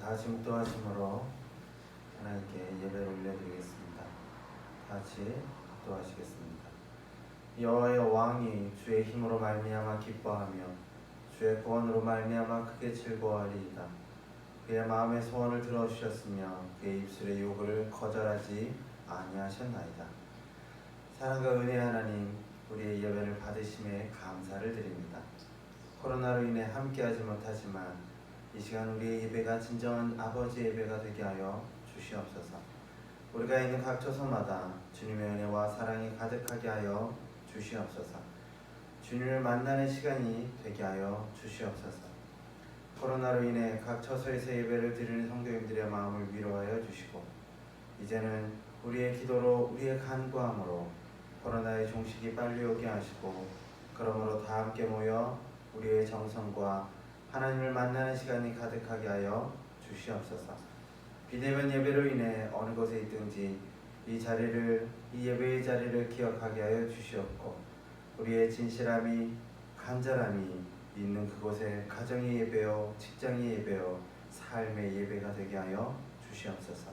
같이 묵도하심으로 하나님께 예배를 올려드리겠습니다. 같이 묵도하시겠습니다. 여호와의 왕이 주의 힘으로 말미암아 기뻐하며 주의 구원으로 말미암아 크게 즐거워하리이다. 그의 마음의 소원을 들어주셨으며 그의 입술의 요구를 거절하지 아니하셨나이다. 사랑과 은혜의 하나님, 우리의 예배를 받으심에 감사를 드립니다. 코로나로 인해 함께하지 못하지만 이 시간 우리의 예배가 진정한 아버지 예배가 되게 하여 주시옵소서. 우리가 있는 각 처소마다 주님의 은혜와 사랑이 가득하게 하여 주시옵소서. 주님을 만나는 시간이 되게 하여 주시옵소서. 코로나로 인해 각 처소에서 예배를 드리는 성도님들의 마음을 위로하여 주시고, 이제는 우리의 기도로 우리의 간구함으로 코로나의 종식이 빨리 오게 하시고, 그러므로 다 함께 모여 우리의 정성과 하나님을 만나는 시간이 가득하게 하여 주시옵소서. 비대면 예배로 인해 어느 곳에 있든지 이 예배의 자리를 기억하게 하여 주시옵고, 우리의 진실함이 간절함이 있는 그곳에 가정의 예배요, 직장의 예배요, 삶의 예배가 되게 하여 주시옵소서.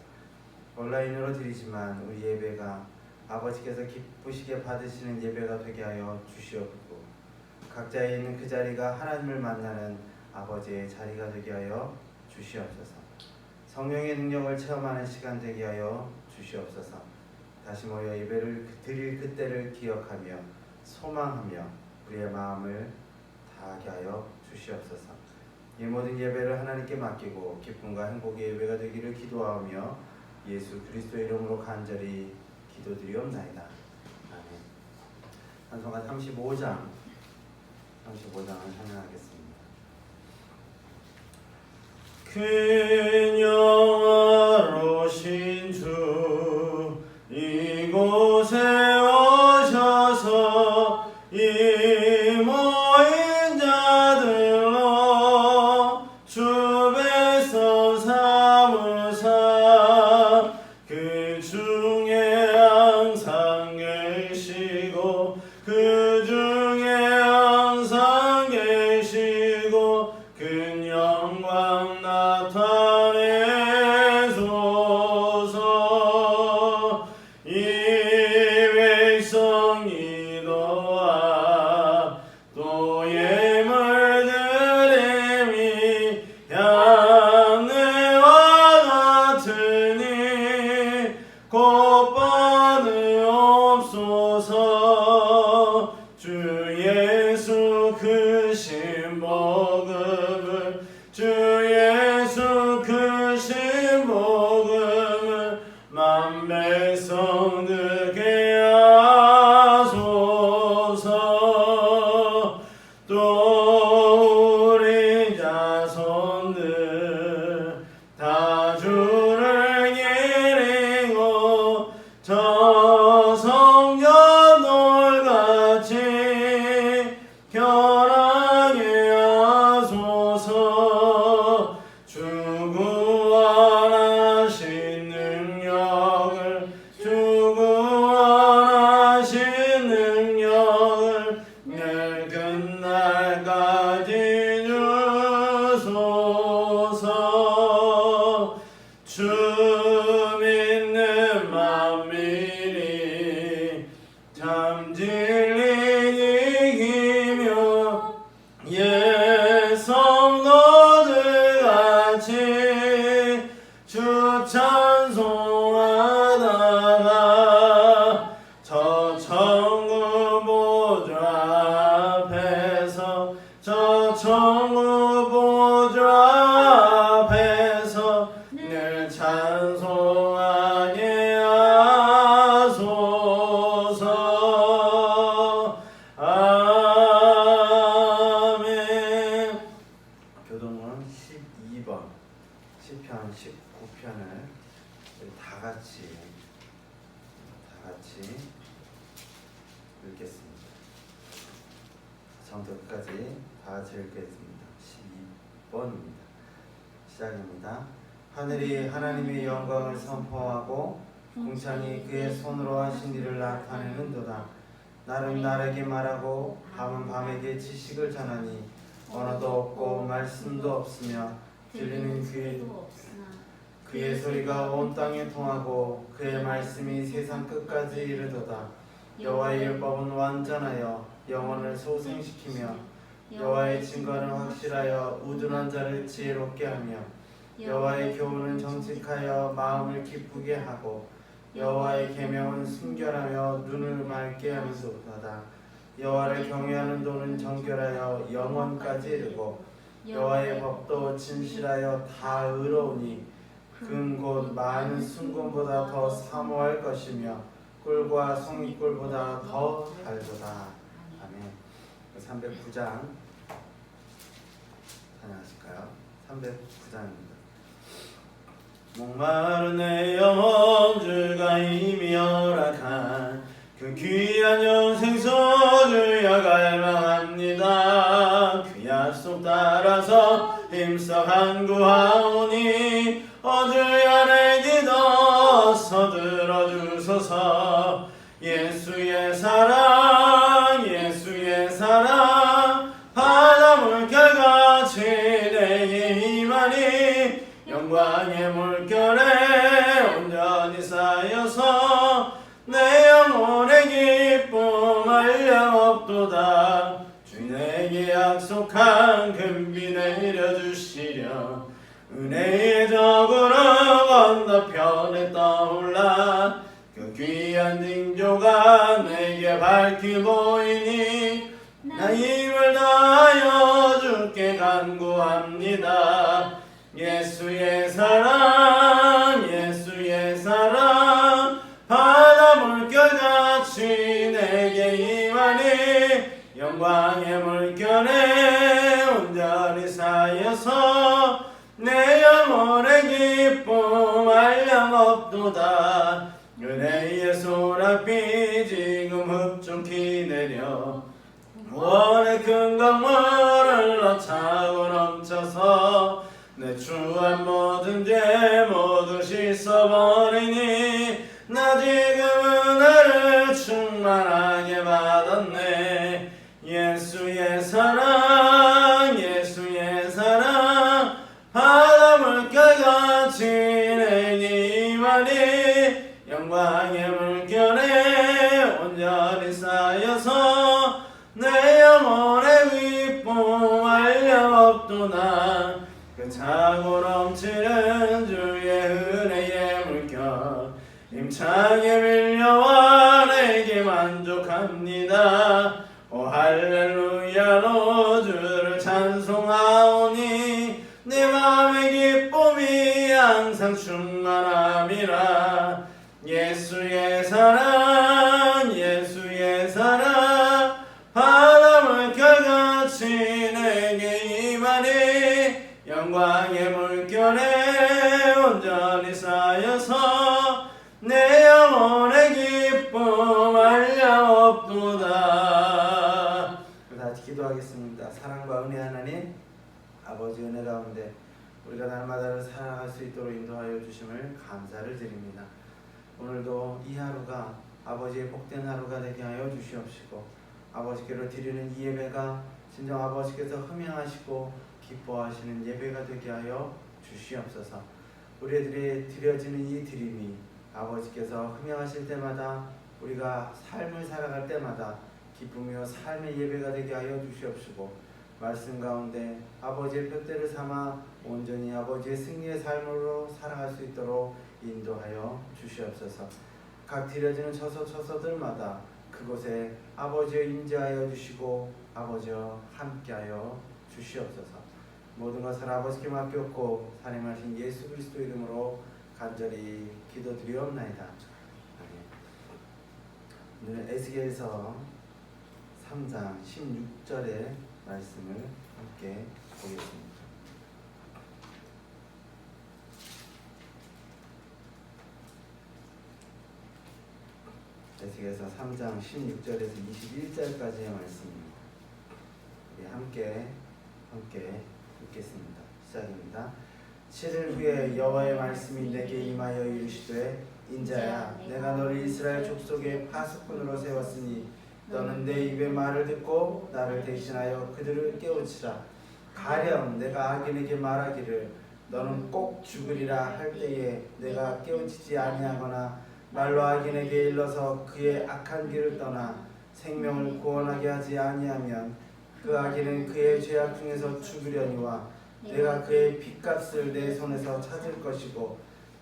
온라인으로 드리지만 우리 예배가 아버지께서 기쁘시게 받으시는 예배가 되게 하여 주시옵고, 각자에 있는 그 자리가 하나님을 만나는 아버지의 자리가 되게 하여 주시옵소서. 성령의 능력을 체험하는 시간 되게 하여 주시옵소서. 다시 모여 예배를 드릴 그때를 기억하며 소망하며 우리의 마음을 다하게 하여 주시옵소서. 이 모든 예배를 하나님께 맡기고 기쁨과 행복의 예배가 되기를 기도하며 예수 그리스도의 이름으로 간절히 기도드리옵나이다. 아멘. 찬송가 35장을 찬양하겠습니다. 큰 영화로신 주 이곳에 오셔서 이 모인 자들로 주 백성 삼으사 그 중에 항상 계시고 그 중에 항상 계시고 큰 영광 나타내소서. 이 백성이 도와 또 예물 드림이 향내와 같으니 곧바는 없소서. 주 예수 크신 복음을 주 예수 크신 복음을 만 백성 듣게 하소서. 또 우리 자손들 다 주를 기리고 저 성전 돌같이 결하게 하소서. 주 구원하신 능력을 늘 끝날까지 주소서. 주 믿는 만민이 참 진리 이기며 옛 성도들 같이 주 찬송하다가 저 천국 보좌 앞에서 늘 찬송하게 하소서. 아멘. 교동은 12번 시편 19편을 다 같이 읽겠습니다. 처음부터 끝까지 다 같이 읽겠습니다. 12번입니다. 시작입니다. 하늘이 하나님의 영광을 선포하고 궁창이 그의 손으로 하신 일을 나타내는도다. 날은 날에게 말하고 밤은 밤에게 지식을 전하니 언어도 없고 말씀도 없으며 들리는 귀에도 그의 소리가 온 땅에 통하고 그의 말씀이 세상 끝까지 이르도다. 여호와의 율법은 완전하여 영혼을 소생시키며 여호와의 증거는 확실하여 우둔한 자를 지혜롭게 하며 여호와의 교훈은 정직하여 마음을 기쁘게 하고 여호와의 계명은 순결하며 눈을 맑게 하면서도다. 여호와를 경외하는 도는 정결하여 영원까지 이르고 여호와의 법도 진실하여 다 의로우니 금 곧 많은 순금보다 더 사모할 것이며 꿀과 송이꿀보다 더 달도다. 아멘. 309장 찬양하실까요? 309장입니다. 목마른 내 영혼 주가 이미 허락한 그 귀한 영생서 주여 갈망합니다. 그 약속 따라서 힘써 간구하오니 주여 내 기도 서들어주소서. 예수의 사랑 예수의 사랑 바다 물결같이 내게 임하니 영광의 물결에 온전히 쌓여서 내 영혼의 기쁨 알려없도다. 주 내게 약속한 금비 내려주시려 은혜의 저구름 건너편에 떠올라 그 귀한 징조가 내게 밝히 보이니 나 힘을 다하여 주께 간구합니다. 예수의 사랑 예수의 사랑 바다 물결같이 내게 임하니 영광의 물결에 온전히 쌓여서 내 영혼의 기쁨 알량없도다. 은혜의 소낙비 지금 흡족히 내려 원의 큰 강물을 넣차고 넘쳐서 내 추한 모든 죄 모두 씻어버리니 나 지금 은혜를 충만하게 받았네. 예수의 사랑 예수의 사랑 바다 물결같이 내게 임하니 영광의 물결에 온전히 쌓여서 내 영혼의 기쁨 알려없도다. 그 차고 넘치는 주의 은혜의 물결 힘차게 밀려와 내게 만족합니다. 오 할렐루야로 주를 찬송하오니 내 마음의 기쁨이 항상 충만함이라. 예수의 사랑 예수의 사랑 바다 물결같이 내게 임하니 영광의 물결에 온전히 쌓여서 내 영혼의 기쁨 알려없도다. 다시 기도하겠습니다. 사랑과 은혜 하나님 아버지 은혜 가운데 우리가 날마다를 살아갈 수 있도록 인도하여 주심을 감사를 드립니다. 오늘도 이 하루가 아버지의 복된 하루가 되게 하여 주시옵시고 아버지께로 드리는 이 예배가 진정 아버지께서 흠양하시고 기뻐하시는 예배가 되게 하여 주시옵소서. 우리들이 드려지는 이 드림이 아버지께서 흠양하실 때마다 우리가 삶을 살아갈 때마다 기쁨이요 삶의 예배가 되게 하여 주시옵시고 말씀 가운데 아버지의 표대를 삼아 온전히 아버지의 승리의 삶으로 살아갈 수 있도록 인도하여 주시옵소서. 각 드려지는 처소처소들마다 그곳에 아버지여 임재하여 주시고 아버지여 함께하여 주시옵소서. 모든 것을 아버지께 맡겼고 살인하신 예수 그리스도 이름으로 간절히 기도드리옵나이다. 오늘 에스겔서 3장 16절의 말씀을 함께 보겠습니다. 에스겔서 3장 16절에서 21절까지의 말씀입니다. 우리 함께 읽겠습니다. 시작입니다. 7일 후에 여호와의 말씀이 내게 임하여 이르시되 인자야 내가 너를 이스라엘 족속의 파수꾼으로 세웠으니 너는 내 입의 말을 듣고 나를 대신하여 그들을 깨우치라. 가령 내가 악인에게 말하기를 너는 꼭 죽으리라 할 때에 내가 깨우치지 아니하거나 말로 악인에게 일러서 그의 악한 길을 떠나 생명을 구원하게 하지 아니하면 그 악인은 그의 죄악 중에서 죽으려니와 내가 그의 핏값을 내 손에서 찾을 것이고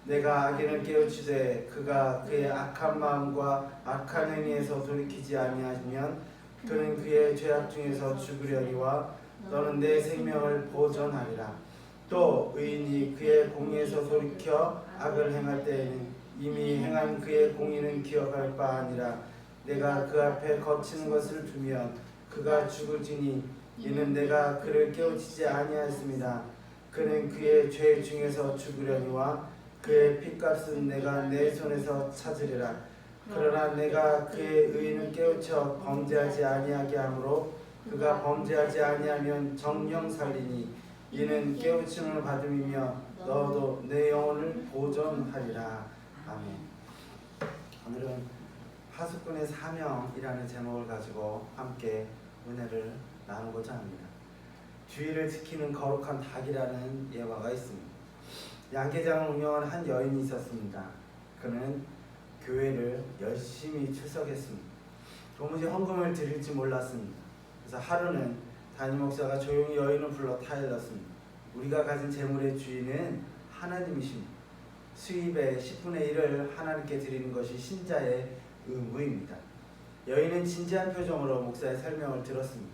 내가 악인을 깨우치되 그가 그의 악한 마음과 악한 행위에서 돌이키지 아니하면 그는 그의 죄악 중에서 죽으려니와 너는 내 생명을 보존하리라. 또 의인이 그의 공의에서 돌이켜 악을 행할 때에는 이미 행한 그의 공의는 기억할 바 아니라 내가 그 앞에 거치는 것을 두면 그가 죽을지니 이는 내가 그를 깨우치지 아니하였습니다. 그는 그의 죄 중에서 죽으려니와 그의 핏값은 내가 내 손에서 찾으리라. 그러나 내가 그의 의인을 깨우쳐 범죄하지 아니하게 하므로 그가 범죄하지 아니하면 정령 살리니 이는 깨우침을 받음이며 너도 내 영혼을 보존하리라. 아멘. 오늘은 파수꾼의 사명이라는 제목을 가지고 함께 은혜를 나누고자 합니다. 주의를 지키는 거룩한 닭이라는 예화가 있습니다. 양계장을 운영하는 한 여인이 있었습니다. 그는 교회를 열심히 출석했습니다. 도무지 헌금을 드릴지 몰랐습니다. 그래서 하루는 담임 목사가 조용히 여인을 불러 타일렀습니다. 우리가 가진 재물의 주인은 하나님이십니다. 수입의 10분의 1을 하나님께 드리는 것이 신자의 의무입니다. 여인은 진지한 표정으로 목사의 설명을 들었습니다.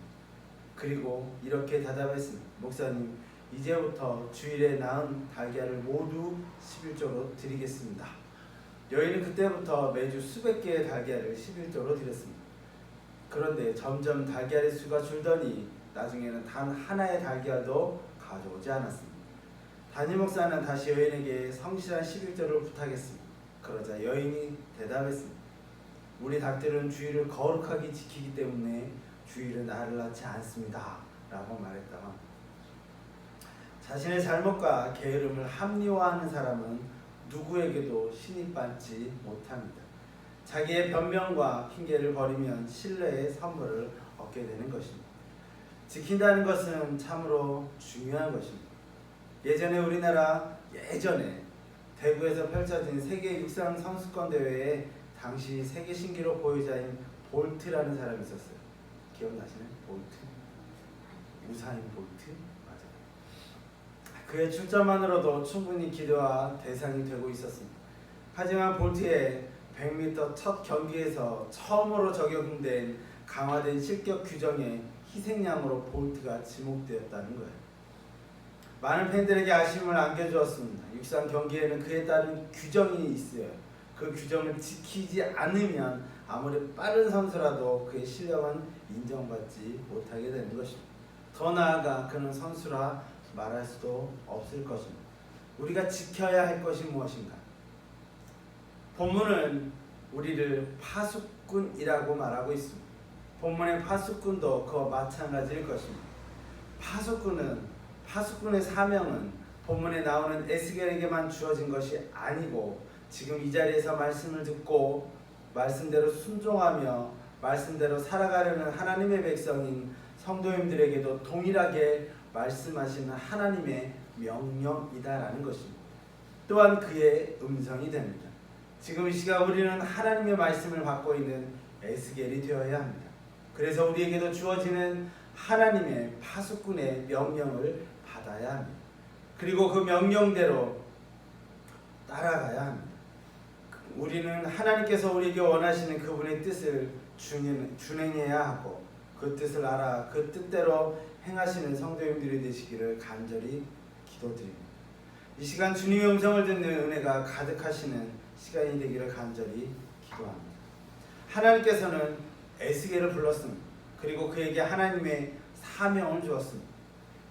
그리고 이렇게 대답했습니다. 목사님, 이제부터 주일에 낳은 달걀을 모두 11조로 드리겠습니다. 여인은 그때부터 매주 수백 개의 달걀을 11조로 드렸습니다. 그런데 점점 달걀의 수가 줄더니 나중에는 단 하나의 달걀도 가져오지 않았습니다. 담임 목사는 다시 여인에게 성실한 11조를 부탁했습니다. 그러자 여인이 대답했습니다. 우리 닭들은 주일을 거룩하게 지키기 때문에 주일은 알을 낳지 않습니다. 라고 말했다가 자신의 잘못과 게으름을 합리화하는 사람은 누구에게도 신입받지 못합니다. 자기의 변명과 핑계를 버리면 신뢰의 선물을 얻게 되는 것입니다. 지킨다는 것은 참으로 중요한 것입니다. 예전에 대구에서 펼쳐진 세계 육상 선수권 대회에 당시 세계 신기록 보유자인 볼트라는 사람이 있었어요. 기억나시나요? 볼트? 우사인 볼트? 맞아요. 그의 출전만으로도 충분히 기대와 대상이 되고 있었습니다. 하지만 볼트의 100m 첫 경기에서 처음으로 적용된 강화된 실격 규정에 희생양으로 볼트가 지목되었다는 거예요. 많은 팬들에게 아쉬움을 안겨주었습니다. 육상 경기에는 그에 따른 규정이 있어요. 그 규정을 지키지 않으면 아무리 빠른 선수라도 그의 실력은 인정받지 못하게 되는 것입니다. 더 나아가 그는 선수라 말할 수도 없을 것입니다. 우리가 지켜야 할 것이 무엇인가? 본문은 우리를 파수꾼이라고 말하고 있습니다. 본문의 파수꾼도 그와 마찬가지일 것입니다. 파수꾼의 사명은 본문에 나오는 에스겔에게만 주어진 것이 아니고 지금 이 자리에서 말씀을 듣고 말씀대로 순종하며 말씀대로 살아가려는 하나님의 백성인 성도님들에게도 동일하게 말씀하시는 하나님의 명령이다라는 것입니다. 또한 그의 음성이 됩니다. 지금 이 시간 우리는 하나님의 말씀을 받고 있는 에스겔이 되어야 합니다. 그래서 우리에게도 주어지는 하나님의 파수꾼의 명령을 받아야 합니다. 그리고 그 명령대로 따라가야 합니다. 우리는 하나님께서 우리에게 원하시는 그분의 뜻을 준행해야 하고 그 뜻을 알아 그 뜻대로 행하시는 성도님들이 되시기를 간절히 기도드립니다. 이 시간 주님의 음성을 듣는 은혜가 가득하시는 시간이 되기를 간절히 기도합니다. 하나님께서는 에스겔을 불렀습니다. 그리고 그에게 하나님의 사명을 주었습니다.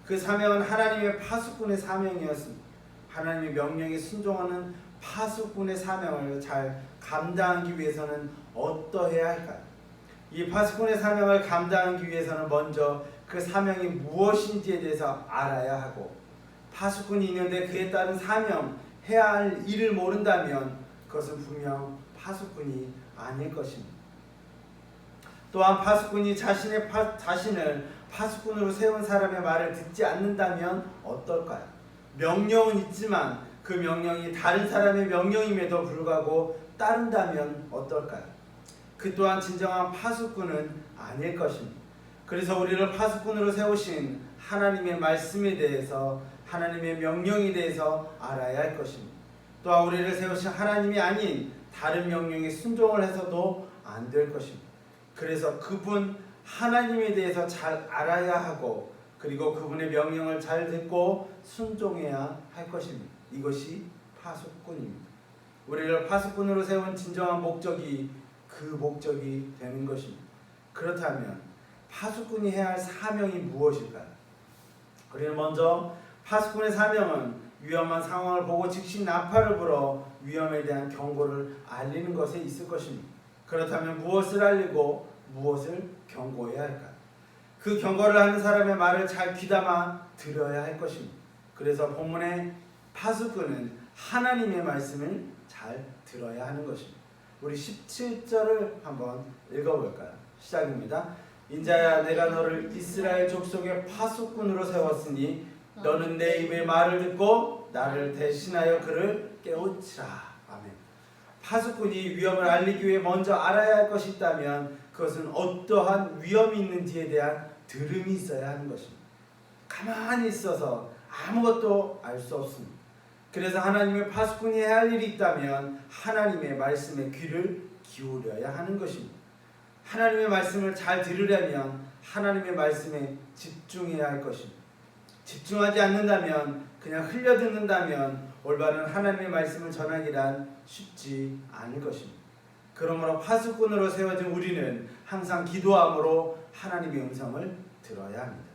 그 사명은 하나님의 파수꾼의 사명이었습니다. 하나님의 명령에 순종하는 파수꾼의 사명을 잘 감당하기 위해서는 어떠해야 할까요? 이 파수꾼의 사명을 감당하기 위해서는 먼저 그 사명이 무엇인지에 대해서 알아야 하고 파수꾼이 있는데 그에 따른 사명, 해야 할 일을 모른다면 그것은 분명 파수꾼이 아닐 것입니다. 또한 파수꾼이 자신을 파수꾼으로 세운 사람의 말을 듣지 않는다면 어떨까요? 명령은 있지만 그 명령이 다른 사람의 명령임에도 불구하고 따른다면 어떨까요? 그 또한 진정한 파수꾼은 아닐 것입니다. 그래서 우리를 파수꾼으로 세우신 하나님의 말씀에 대해서, 하나님의 명령에 대해서 알아야 할 것입니다. 또한 우리를 세우신 하나님이 아닌 다른 명령에 순종을 해서도 안 될 것입니다. 그래서 그분 하나님에 대해서 잘 알아야 하고, 그리고 그분의 명령을 잘 듣고 순종해야 할 것입니다. 이것이 파수꾼입니다. 우리를 파수꾼으로 세운 진정한 목적이 그 목적이 되는 것입니다. 그렇다면 파수꾼이 해야 할 사명이 무엇일까요? 우리는 먼저 파수꾼의 사명은 위험한 상황을 보고 즉시 나팔을 불어 위험에 대한 경고를 알리는 것에 있을 것입니다. 그렇다면 무엇을 알리고 무엇을 경고해야 할까요? 그 경고를 하는 사람의 말을 잘 귀담아 들어야 할 것입니다. 그래서 본문의 파수꾼은 하나님의 말씀을 잘 들어야 하는 것입니다. 우리 17절을 한번 읽어볼까요? 시작입니다. 인자야, 내가 너를 이스라엘 족속의 파수꾼으로 세웠으니 너는 내 입의 말을 듣고 나를 대신하여 그를 깨우치라. 아멘. 파수꾼이 위험을 알리기 위해 먼저 알아야 할 것이 있다면 그것은 어떠한 위험이 있는지에 대한 들음이 있어야 하는 것입니다. 가만히 있어서 아무것도 알 수 없습니다. 그래서 하나님의 파수꾼이 해야 할 일이 있다면 하나님의 말씀에 귀를 기울여야 하는 것입니다. 하나님의 말씀을 잘 들으려면 하나님의 말씀에 집중해야 할 것입니다. 집중하지 않는다면, 그냥 흘려듣는다면 올바른 하나님의 말씀을 전하기란 쉽지 않을 것입니다. 그러므로 파수꾼으로 세워진 우리는 항상 기도함으로 하나님의 음성을 들어야 합니다.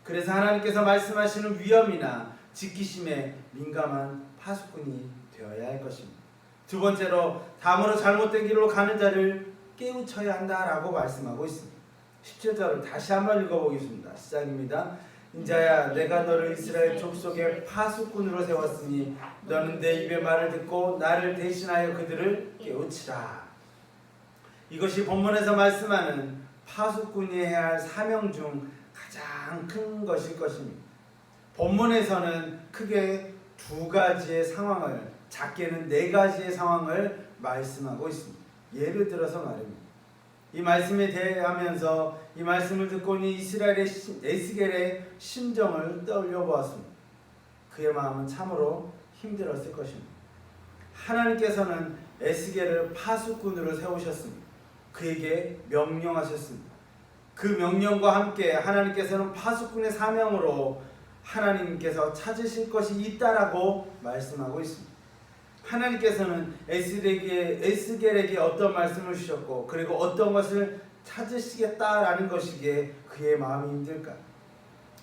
그래서 하나님께서 말씀하시는 위험이나 지키심에 민감한 파수꾼이 되어야 할 것입니다. 두 번째로 다음으로 잘못된 길로 가는 자를 깨우쳐야 한다라고 말씀하고 있습니다. 17절을 다시 한번 읽어보겠습니다. 시작입니다. 인자야, 내가 너를 이스라엘 족속의 파수꾼으로 세웠으니 너는 내 입의 말을 듣고 나를 대신하여 그들을 깨우치라. 이것이 본문에서 말씀하는 파수꾼이 해야 할 사명 중 가장 큰 것일 것입니다. 본문에서는 크게 두 가지의 상황을, 작게는 네 가지의 상황을 말씀하고 있습니다. 예를 들어서 말입니다. 이 말씀에 대하면서 이 말씀을 듣고니 이스라엘의 에스겔의 심정을 떠올려 보았습니다. 그의 마음은 참으로 힘들었을 것입니다. 하나님께서는 에스겔을 파수꾼으로 세우셨습니다. 그에게 명령하셨습니다. 그 명령과 함께 하나님께서는 파수꾼의 사명으로 하나님께서 찾으실 것이 있다라고 말씀하고 있습니다. 하나님께서는 에스겔에게 어떤 말씀을 주셨고, 그리고 어떤 것을 찾으시겠다라는 것이기에 그의 마음이 힘들까?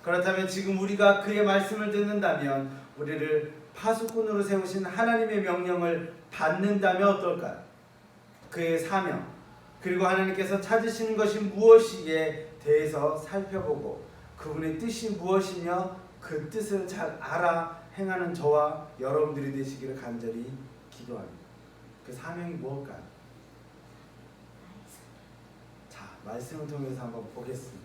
그렇다면 지금 우리가 그의 말씀을 듣는다면, 우리를 파수꾼으로 세우신 하나님의 명령을 받는다면 어떨까요? 그의 사명, 그리고 하나님께서 찾으시는 것이 무엇이기에 대해서 살펴보고 그분의 뜻이 무엇이며 그 뜻을 잘 알아 행하는 저와 여러분들이 되시기를 간절히 기도합니다. 그 사명이 무엇일까요? 자, 말씀을 통해서 한번 보겠습니다.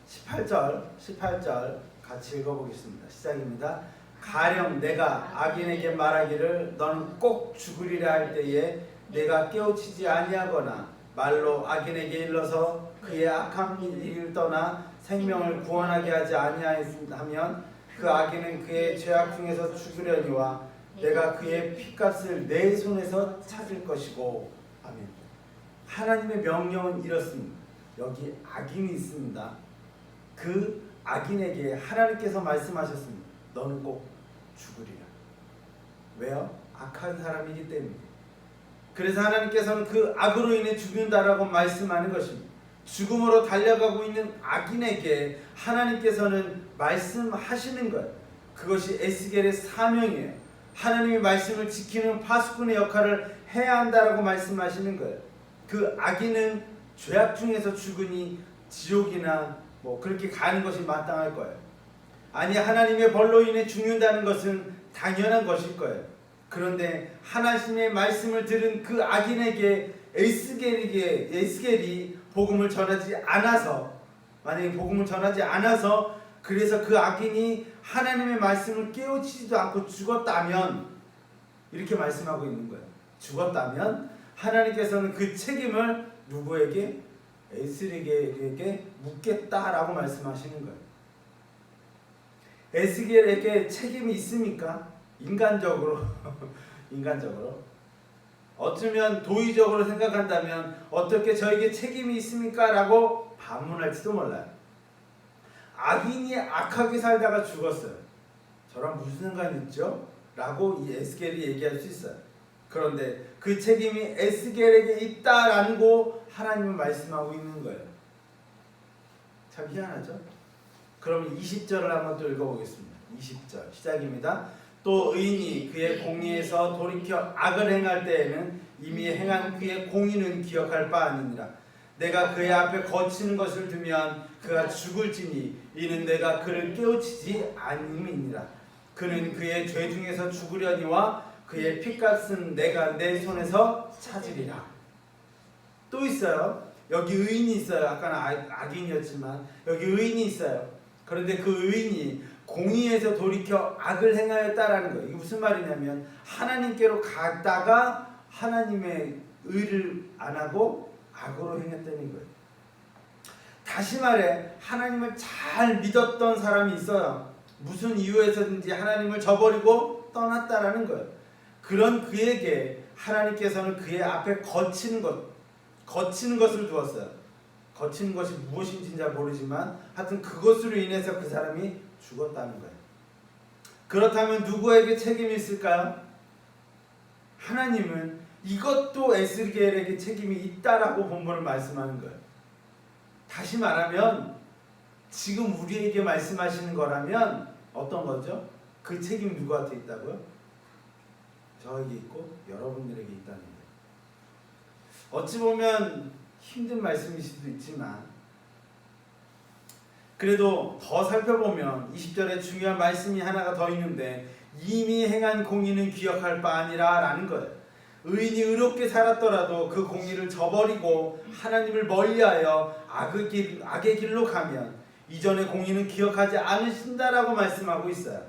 18절 같이 읽어보겠습니다. 시작입니다. 가령 내가 악인에게 말하기를 너는 꼭 죽으리라 할 때에 내가 깨우치지 아니하거나 말로 악인에게 일러서 그의 악한 일을 떠나 생명을 구원하게 하지 아니하면 그 악인은 그의 죄악 중에서 죽으려니와 내가 그의 핏값을 내 손에서 찾을 것이고. 아멘. 하나님의 명령은 이렇습니다. 여기 악인이 있습니다. 그 악인에게 하나님께서 말씀하셨습니다. 너는 꼭 죽으리라. 왜요? 악한 사람이기 때문에. 그래서 하나님께서는 그 악으로 인해 죽는다라고 말씀하는 것입니다. 죽음으로 달려가고 있는 악인에게 하나님께서는 말씀하시는 거예요. 그것이 에스겔의 사명이에요. 하나님의 말씀을 지키는 파수꾼의 역할을 해야 한다라고 말씀하시는 거예요. 그 악인은 죄악 중에서 죽으니 지옥이나 그렇게 가는 것이 마땅할 거예요. 아니, 하나님의 벌로 인해 죽는다는 것은 당연한 것일 거예요. 그런데 하나님의 말씀을 들은 그 악인에게 에스겔이 복음을 전하지 않아서, 만약에 복음을 전하지 않아서, 그래서 그 악인이 하나님의 말씀을 깨우치지도 않고 죽었다면, 이렇게 말씀하고 있는 거예요. 죽었다면 하나님께서는 그 책임을 누구에게? 에스겔에게 묻겠다라고 말씀하시는 거예요. 에스겔에게 책임이 있습니까? 인간적으로 인간적으로 어쩌면 도의적으로 생각한다면 어떻게 저에게 책임이 있습니까? 라고 반문할지도 몰라요. 악인이 악하게 살다가 죽었어요. 저랑 무슨 상관이 있죠? 라고 이 에스겔이 얘기할 수 있어요. 그런데 그 책임이 에스겔에게 있다라는 거 하나님은 말씀하고 있는 거예요. 참 희한하죠? 그럼 20절을 한번 또 읽어보겠습니다. 20절 시작입니다. 또 의인이 그의 공의에서 돌이켜 악을 행할 때에는 이미 행한 그의 공의는 기억할 바 아니니라. 내가 그의 앞에 거치는 것을 두면 그가 죽을지니 이는 내가 그를 깨우치지 아님이니라. 그는 그의 죄 중에서 죽으려니와 그의 핏값은 내가 내 손에서 찾으리라. 또 있어요. 여기 의인이 있어요. 아까는 악인이었지만 여기 의인이 있어요. 그런데 그 의인이 공의에서 돌이켜 악을 행하였다라는 거예요. 이게 무슨 말이냐면 하나님께로 갔다가 하나님의 의를 안 하고 악으로 행했다는 거예요. 다시 말해 하나님을 잘 믿었던 사람이 있어요. 무슨 이유에서든지 하나님을 저버리고 떠났다라는 거예요. 그런 그에게 하나님께서는 그의 앞에 거치는 것을 두었어요. 거치는 것이 무엇인지 잘 모르지만 하여튼 그것으로 인해서 그 사람이 죽었다는 거예요. 그렇다면 누구에게 책임이 있을까요? 하나님은 이것도 에스겔에게 책임이 있다라고 본문을 말씀하는 거예요. 다시 말하면 지금 우리에게 말씀하시는 거라면 어떤 거죠? 그 책임이 누구한테 있다고요? 저에게 있고 여러분들에게 있다는 거예요. 어찌 보면 힘든 말씀일 수도 있지만 그래도 더 살펴보면 20절에 중요한 말씀이 하나가 더 있는데 이미 행한 공의는 기억할 바 아니라 라는 거예요. 의인이 의롭게 살았더라도 그 공의를 저버리고 하나님을 멀리하여 악의 길로 가면 이전의 공의는 기억하지 않으신다라고 말씀하고 있어요.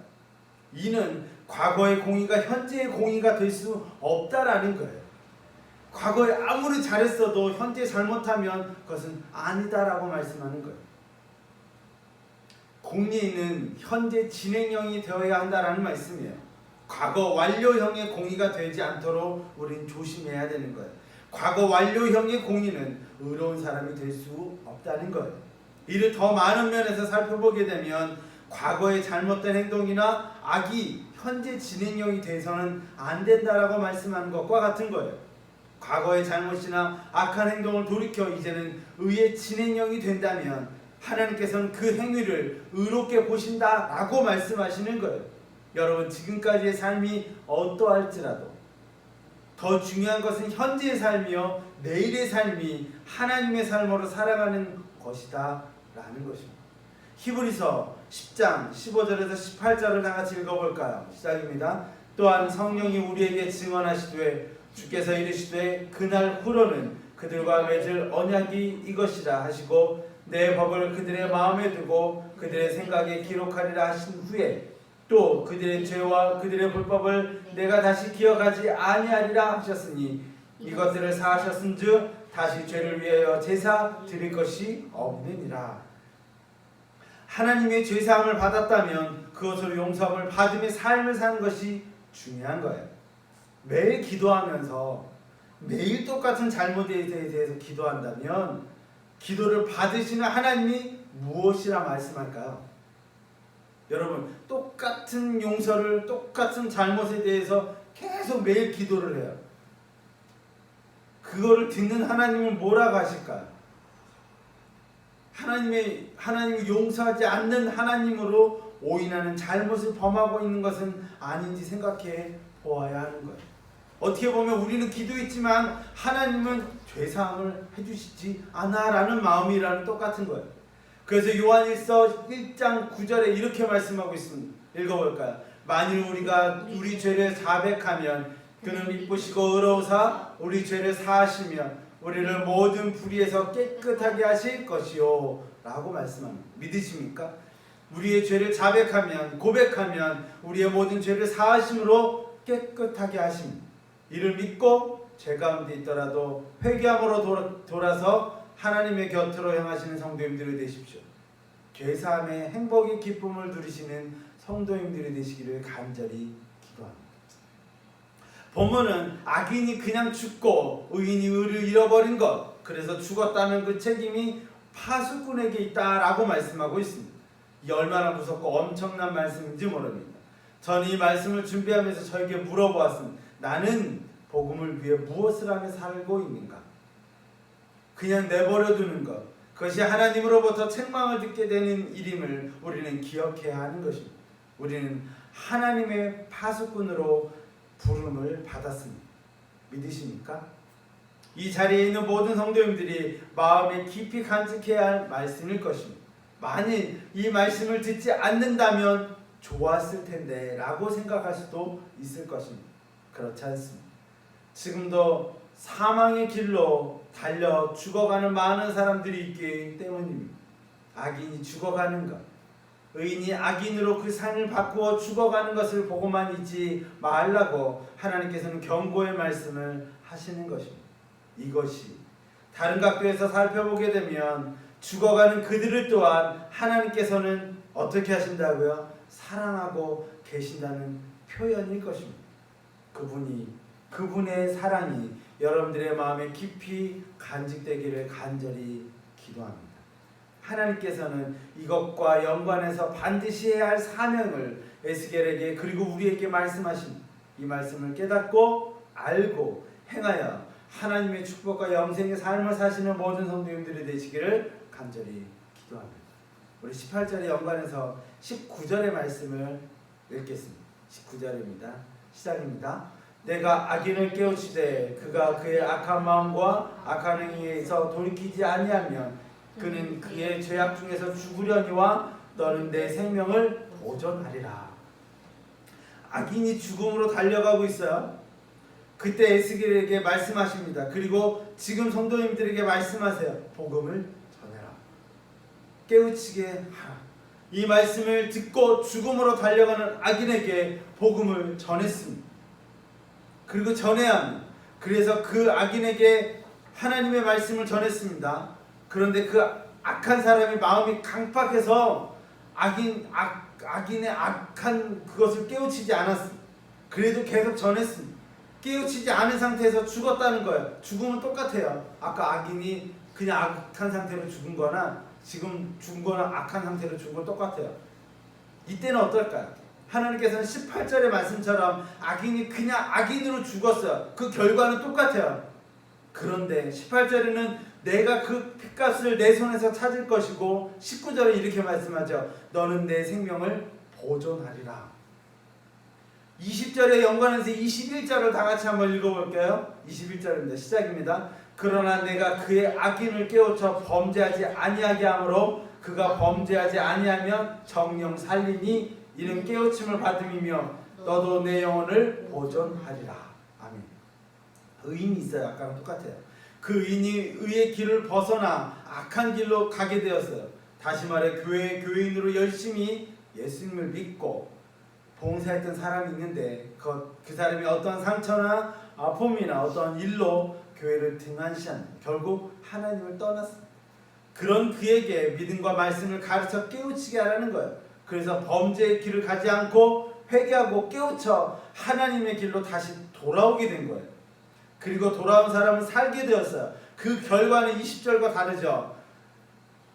이는 과거의 공의가 현재의 공의가 될 수 없다라는 거예요. 과거에 아무리 잘했어도 현재 잘못하면 그것은 아니다라고 말씀하는 거예요. 공의는 현재 진행형이 되어야 한다라는 말씀이에요. 과거 완료형의 공의가 되지 않도록 우리는 조심해야 되는 거예요. 과거 완료형의 공의는 의로운 사람이 될 수 없다는 거예요. 이를 더 많은 면에서 살펴보게 되면 과거의 잘못된 행동이나 악이 현재 진행형이 돼서는 안 된다라고 말씀하는 것과 같은 거예요. 과거의 잘못이나 악한 행동을 돌이켜 이제는 의의 진행형이 된다면 하나님께서는 그 행위를 의롭게 보신다라고 말씀하시는 거예요. 여러분 지금까지의 삶이 어떠할지라도 더 중요한 것은 현재의 삶이요 내일의 삶이 하나님의 삶으로 살아가는 것이다 라는 것입니다. 히브리서 10장 15절에서 18절을 다 같이 읽어볼까요? 시작입니다. 또한 성령이 우리에게 증언하시되 주께서 이르시되 그날 후로는 그들과 맺을 언약이 이것이라 하시고 내 법을 그들의 마음에 두고 그들의 생각에 기록하리라 하신 후에 또 그들의 죄와 그들의 불법을 내가 다시 기억하지 아니하리라 하셨으니 이것들을 사하셨은즉 다시 죄를 위하여 제사 드릴 것이 없느니라. 하나님의 죄사함을 받았다면 그것으로 용서함을 받음의 삶을 사는 것이 중요한 거예요. 매일 기도하면서 매일 똑같은 잘못에 대해서 기도한다면 기도를 받으시는 하나님이 무엇이라 말씀할까요? 여러분 똑같은 용서를 똑같은 잘못에 대해서 계속 매일 기도를 해요. 그거를 듣는 하나님은 뭐라고 하실까요? 하나님이 용서하지 않는 하나님으로 오인하는 잘못을 범하고 있는 것은 아닌지 생각해 보아야 하는 거예요. 어떻게 보면 우리는 기도했지만 하나님은 죄사함을 해주시지 않아라는 마음이라는 똑같은 거예요. 그래서 요한일서 1장 9절에 이렇게 말씀하고 있습니다. 읽어볼까요? 만일 우리가 우리 죄를 자백하면 그는 미쁘시고 의로우사 우리 죄를 사하시며 우리를 모든 불의에서 깨끗하게 하실 것이요 라고 말씀합니다. 믿으십니까? 우리의 죄를 자백하면, 고백하면 우리의 모든 죄를 사하심으로 깨끗하게 하심, 이를 믿고 죄 가운데 있더라도 회개함으로 돌아서 하나님의 곁으로 향하시는 성도님들이 되십시오. 죄사함의 행복의 기쁨을 누리시는 성도님들이 되시기를 간절히 기도합니다. 본문은 악인이 그냥 죽고 의인이 의를 잃어버린 것, 그래서 죽었다면 그 책임이 파수꾼에게 있다라고 말씀하고 있습니다. 이 얼마나 무섭고 엄청난 말씀인지 모릅니다. 저는 이 말씀을 준비하면서 저에게 물어보았습니다. 나는 복음을 위해 무엇을 하며 살고 있는가? 그냥 내버려 두는 것, 그것이 하나님으로부터 책망을 듣게 되는 일임을 우리는 기억해야 하는 것입니다. 우리는 하나님의 파수꾼으로 부름을 받았습니다. 믿으십니까? 이 자리에 있는 모든 성도님들이 마음에 깊이 간직해야 할 말씀일 것입니다. 만일 이 말씀을 듣지 않는다면 좋았을 텐데 라고 생각할 수도 있을 것입니다. 그렇지 않습니다. 지금도 사망의 길로 달려 죽어가는 많은 사람들이 있기 때문입니다. 악인이 죽어가는 것, 의인이 악인으로 그 삶을 바꾸어 죽어가는 것을 보고만 있지 말라고 하나님께서는 경고의 말씀을 하시는 것입니다. 이것이 다른 각도에서 살펴보게 되면 죽어가는 그들을 또한 하나님께서는 어떻게 하신다고요? 사랑하고 계신다는 표현일 것입니다. 그분의 사랑이 여러분들의 마음에 깊이 간직되기를 간절히 기도합니다. 하나님께서는 이것과 연관해서 반드시 해야 할 사명을 에스겔에게 그리고 우리에게 말씀하신 이 말씀을 깨닫고 알고 행하여 하나님의 축복과 영생의 삶을 사시는 모든 성도님들이 되시기를 간절히 기도합니다. 우리 18절에 연관해서 19절의 말씀을 읽겠습니다. 19절입니다. 시작입니다. 내가 악인을 깨우치되 그가 그의 악한 마음과 악한 행위에서 돌이키지 아니하면 그는 그의 죄악 중에서 죽으려니와 너는 내 생명을 보존하리라. 악인이 죽음으로 달려가고 있어요. 그때 에스겔에게 말씀하십니다. 그리고 지금 성도님들에게 말씀하세요. 복음을 전해라. 깨우치게 하라. 이 말씀을 듣고 죽음으로 달려가는 악인에게 복음을 전했습니다. 그리고 전해야 합니다. 그래서 그 악인에게 하나님의 말씀을 전했습니다. 그런데 그 악한 사람이 마음이 강팍해서 악인의 악한 그것을 깨우치지 않았습니다. 그래도 계속 전했습니다. 깨우치지 않은 상태에서 죽었다는 거예요. 죽음은 똑같아요. 아까 악인이 그냥 악한 상태로 죽은 거나 지금 죽은 거나 악한 상태로 죽은 건 똑같아요. 이때는 어떨까요? 하나님께서는 18절의 말씀처럼 악인이 그냥 악인으로 죽었어요. 그 결과는 똑같아요. 그런데 18절에는 내가 그 핏값을 내 손에서 찾을 것이고 19절에 이렇게 말씀하죠. 너는 내 생명을 보존하리라. 20절에 연관해서 21절을 다 같이 한번 읽어볼게요. 21절입니다. 시작입니다. 그러나 내가 그의 악인을 깨우쳐 범죄하지 아니하게 하므로 그가 범죄하지 아니하면 정령 살리니 이는 깨우침을 받음이며 너도 내 영혼을 보존하리라. 아멘. 의인이 있어요. 아까랑 똑같아요. 그 의인이 의의 길을 벗어나 악한 길로 가게 되었어요. 다시 말해 교인으로 열심히 예수님을 믿고 봉사했던 사람이 있는데 그 사람이 어떤 상처나 아픔이나 어떤 일로 교회를 등한시한 결국 하나님을 떠났습니다. 그런 그에게 믿음과 말씀을 가르쳐 깨우치게 하라는 거예요. 그래서 범죄의 길을 가지 않고 회개하고 깨우쳐 하나님의 길로 다시 돌아오게 된 거예요. 그리고 돌아온 사람은 살게 되었어요. 그 결과는 20절과 다르죠.